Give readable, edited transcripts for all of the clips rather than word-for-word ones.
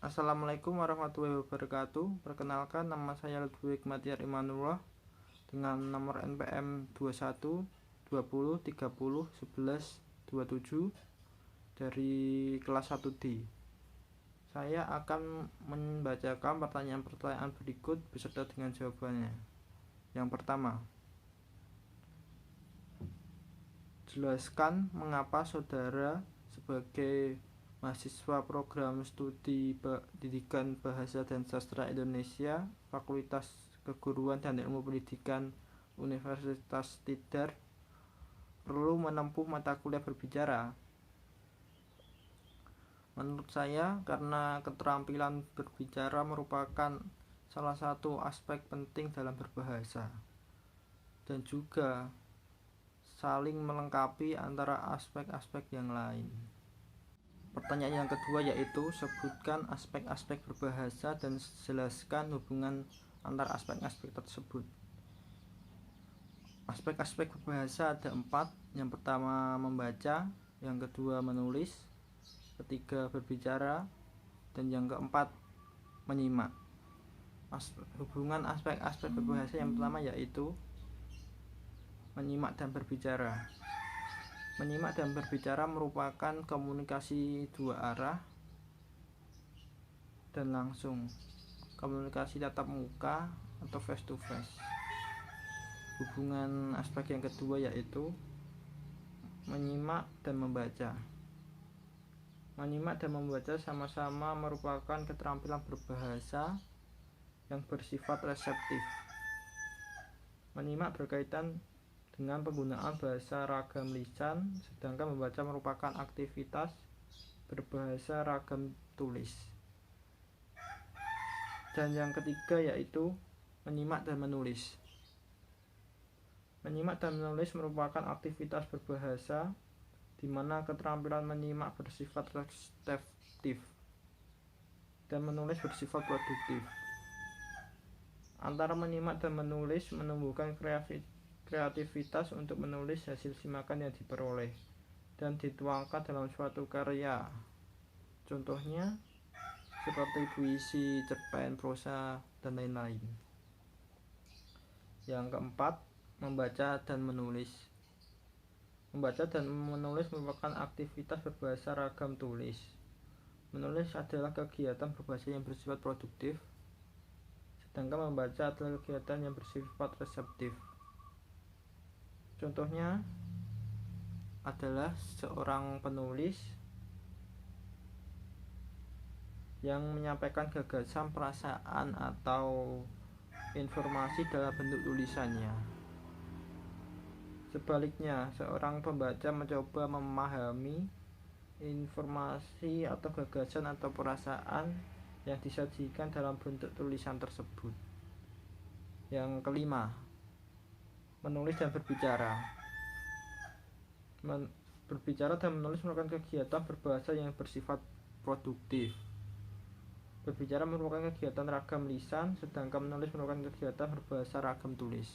Assalamualaikum warahmatullahi wabarakatuh. Perkenalkan, nama saya Lutfi Hikmatyar Imanullah dengan nomor NPM 21 20 30 11 27 dari kelas 1D. Saya akan membacakan pertanyaan-pertanyaan berikut beserta dengan jawabannya. Yang pertama, jelaskan mengapa saudara sebagai mahasiswa program studi pendidikan Bahasa dan Sastra Indonesia, Fakultas Keguruan dan Ilmu Pendidikan Universitas Tidar perlu menempuh mata kuliah berbicara. Menurut saya, karena keterampilan berbicara merupakan salah satu aspek penting dalam berbahasa dan juga saling melengkapi antara aspek-aspek yang lain. Pertanyaan yang kedua yaitu sebutkan aspek-aspek berbahasa dan jelaskan hubungan antar aspek-aspek tersebut. Aspek-aspek berbahasa ada 4. Yang pertama membaca, yang kedua menulis, ketiga berbicara, dan yang keempat menyimak. Hubungan aspek-aspek berbahasa yang pertama yaitu menyimak dan berbicara. Menyimak dan berbicara merupakan komunikasi dua arah dan langsung, komunikasi tatap muka atau face to face. Hubungan aspek yang kedua yaitu menyimak dan membaca. Menyimak dan membaca sama-sama merupakan keterampilan berbahasa yang bersifat reseptif. Menyimak berkaitan dengan penggunaan bahasa ragam lisan, sedangkan membaca merupakan aktivitas berbahasa ragam tulis. Dan yang ketiga yaitu menyimak dan menulis. Menyimak dan menulis merupakan aktivitas berbahasa di mana keterampilan menyimak bersifat reseptif dan menulis bersifat produktif. Antara menyimak dan menulis menumbuhkan kreativitas untuk menulis hasil simakan yang diperoleh dan dituangkan dalam suatu karya. Contohnya seperti puisi, cerpen, prosa, dan lain-lain. Yang keempat, membaca dan menulis. Membaca dan menulis merupakan aktivitas berbahasa ragam tulis. Menulis adalah kegiatan berbahasa yang bersifat produktif, sedangkan membaca adalah kegiatan yang bersifat reseptif. Contohnya adalah seorang penulis yang menyampaikan gagasan, perasaan, atau informasi dalam bentuk tulisannya. Sebaliknya, seorang pembaca mencoba memahami informasi atau gagasan atau perasaan yang disajikan dalam bentuk tulisan tersebut. Yang kelima, menulis dan berbicara. Berbicara dan menulis merupakan kegiatan berbahasa yang bersifat produktif. Berbicara merupakan kegiatan ragam lisan, sedangkan menulis merupakan kegiatan berbahasa ragam tulis.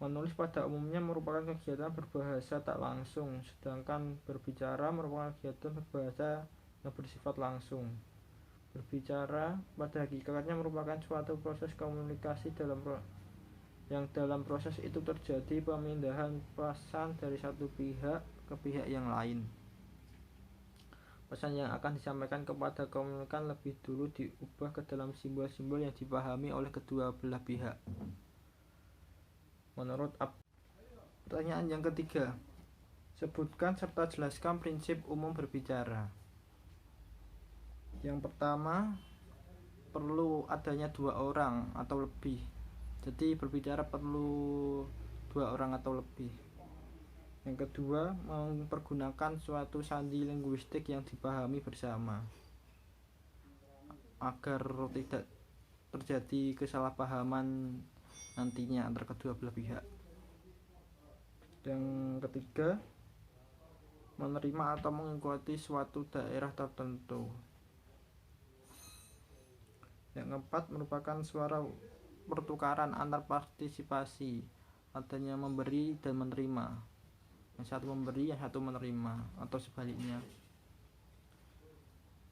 Menulis pada umumnya merupakan kegiatan berbahasa tak langsung, sedangkan berbicara merupakan kegiatan berbahasa yang bersifat langsung. Berbicara pada hakikatnya merupakan suatu proses komunikasi yang dalam proses itu terjadi pemindahan pesan dari satu pihak ke pihak yang lain. Pesan yang akan disampaikan kepada komunikan lebih dulu diubah ke dalam simbol-simbol yang dipahami oleh kedua belah pihak. Pertanyaan yang ketiga, sebutkan serta jelaskan prinsip umum berbicara. Yang pertama, perlu adanya 2 orang atau lebih. Jadi berbicara perlu 2 orang atau lebih. Yang kedua, mempergunakan suatu sandi linguistik yang dipahami bersama agar tidak terjadi kesalahpahaman nantinya antara kedua belah pihak. Yang ketiga, menerima atau mengikuti suatu daerah tertentu. Yang keempat, merupakan suara pertukaran antar partisipasi, adanya memberi dan menerima. Yang satu memberi, yang satu menerima, atau sebaliknya.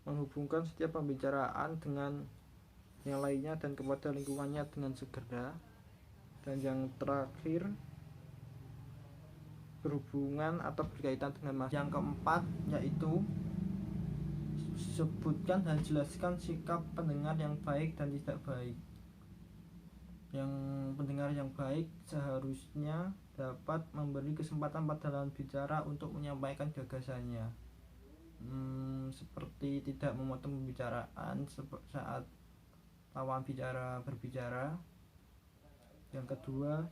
menghubungkan setiap pembicaraan dengan yang lainnya dan kepada lingkungannya dengan segera. Dan yang terakhir, berhubungan atau berkaitan dengan masalah. Yang keempat yaitu sebutkan dan jelaskan sikap pendengar yang baik dan tidak baik. Yang pendengar yang baik seharusnya dapat memberi kesempatan pada lawan bicara untuk menyampaikan gagasannya, seperti tidak memotong pembicaraan saat lawan bicara berbicara. Yang kedua,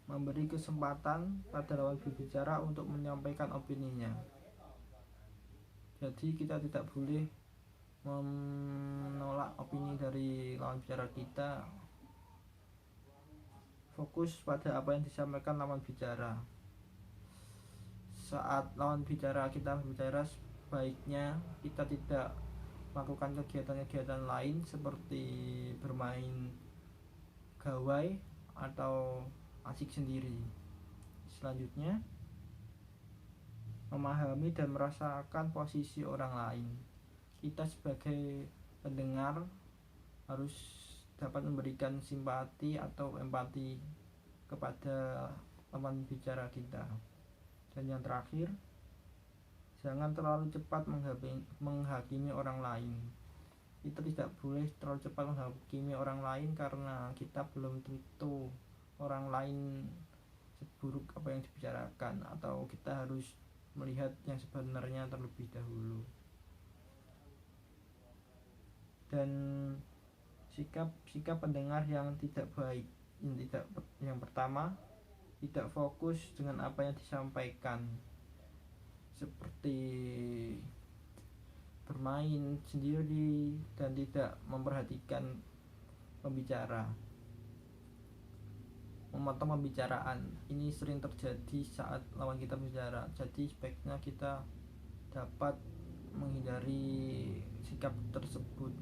memberi kesempatan pada lawan berbicara untuk menyampaikan opininya. Jadi kita tidak boleh menolak opini dari lawan bicara kita. Fokus pada apa yang disampaikan lawan bicara. Saat lawan bicara kita berbicara, sebaiknya kita tidak melakukan kegiatan-kegiatan lain seperti bermain gawai atau asik sendiri. Selanjutnya, memahami dan merasakan posisi orang lain. Kita sebagai pendengar harus dapat memberikan simpati atau empati kepada lawan bicara kita. Dan yang terakhir, jangan terlalu cepat menghakimi orang lain. Kita tidak boleh terlalu cepat menghakimi orang lain karena kita belum tentu orang lain seburuk apa yang dibicarakan, atau kita harus melihat yang sebenarnya terlebih dahulu. Dan sikap pendengar yang tidak baik, yang pertama, tidak fokus dengan apa yang disampaikan, seperti bermain sendiri dan tidak memperhatikan pembicara, memotong pembicaraan. Ini sering terjadi saat lawan kita bicara. Jadi sebaiknya kita dapat menghindari sikap tersebut.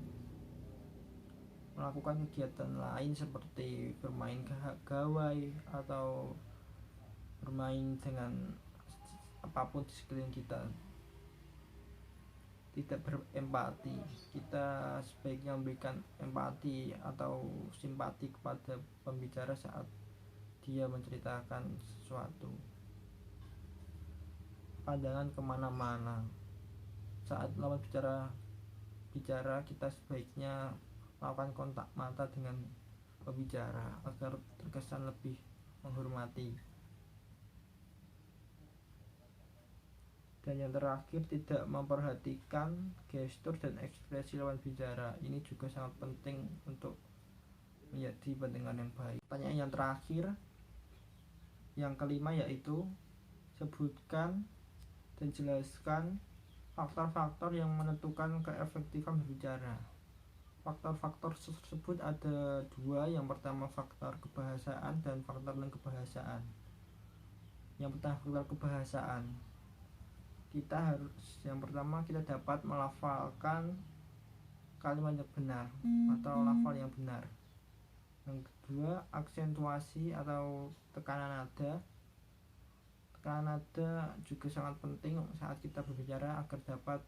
Melakukan kegiatan lain seperti bermain gawai atau bermain dengan apapun di sekeliling kita. Tidak berempati. Kita sebaiknya memberikan empati atau simpati kepada pembicara saat dia menceritakan sesuatu. Pandangan kemana-mana. Saat lawan bicara, kita sebaiknya melakukan kontak mata dengan pembicara agar terkesan lebih menghormati. Dan yang terakhir, tidak memperhatikan gestur dan ekspresi lawan bicara. Ini juga sangat penting untuk menjadi pendengar yang baik. Pertanyaan yang terakhir, yang kelima, yaitu sebutkan dan jelaskan faktor-faktor yang menentukan keefektifan berbicara. Faktor-faktor tersebut ada dua. Yang pertama, faktor kebahasaan dan faktor non-kebahasaan. Yang pertama, faktor kebahasaan. Yang pertama, kita dapat melafalkan kalimat yang benar atau lafal yang benar. Yang kedua, aksentuasi atau tekanan nada. Tekanan nada juga sangat penting saat kita berbicara agar dapat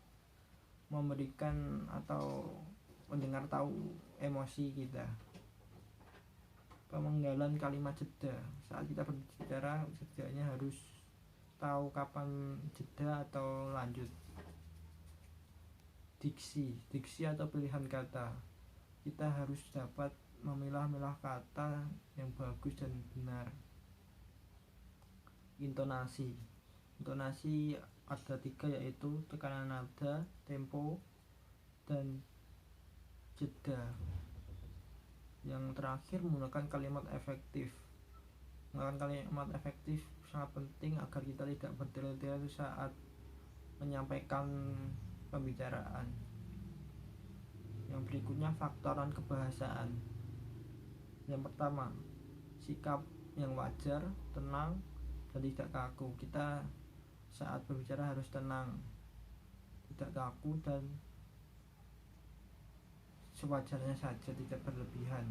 memberikan atau mendengar tahu emosi kita. Pemenggalan kalimat jeda. Saat kita berbicara, setidaknya harus tahu kapan jeda atau lanjut. Diksi atau pilihan kata. Kita harus dapat memilah-milah kata yang bagus dan benar. Intonasi ada tiga, yaitu tekanan nada, tempo, dan jeda. Yang terakhir, menggunakan kalimat efektif. Menggunakan kalimat efektif sangat penting agar kita tidak bertele-tele saat menyampaikan pembicaraan. Yang berikutnya, faktor non kebahasaan. Yang pertama, sikap yang wajar, tenang, dan tidak kaku. Kita saat berbicara harus tenang, tidak kaku, dan sewajarnya saja, tidak berlebihan.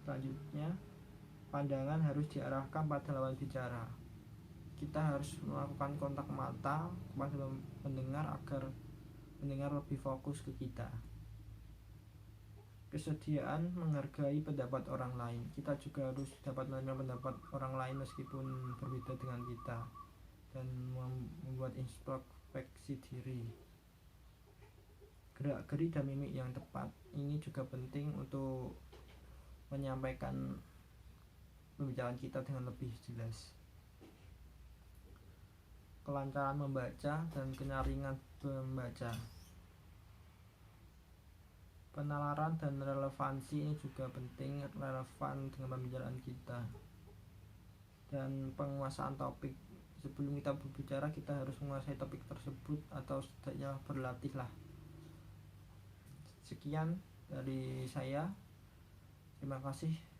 Selanjutnya, pandangan harus diarahkan pada lawan bicara. Kita harus melakukan kontak mata kepada pendengar agar pendengar lebih fokus ke kita. Kesediaan menghargai pendapat orang lain. Kita juga harus dapat menerima pendapat orang lain meskipun berbeda dengan kita, dan membuat introspeksi diri. Gerak-geri dan mimik yang tepat ini juga penting untuk menyampaikan pembicaraan kita dengan lebih jelas. Kelancaran membaca dan kenyaringan membaca. Penalaran dan relevansi ini juga penting, relevan dengan pembicaraan kita. Dan penguasaan topik. Sebelum kita berbicara, kita harus menguasai topik tersebut atau setidaknya berlatih lah. Sekian dari saya. Terima kasih.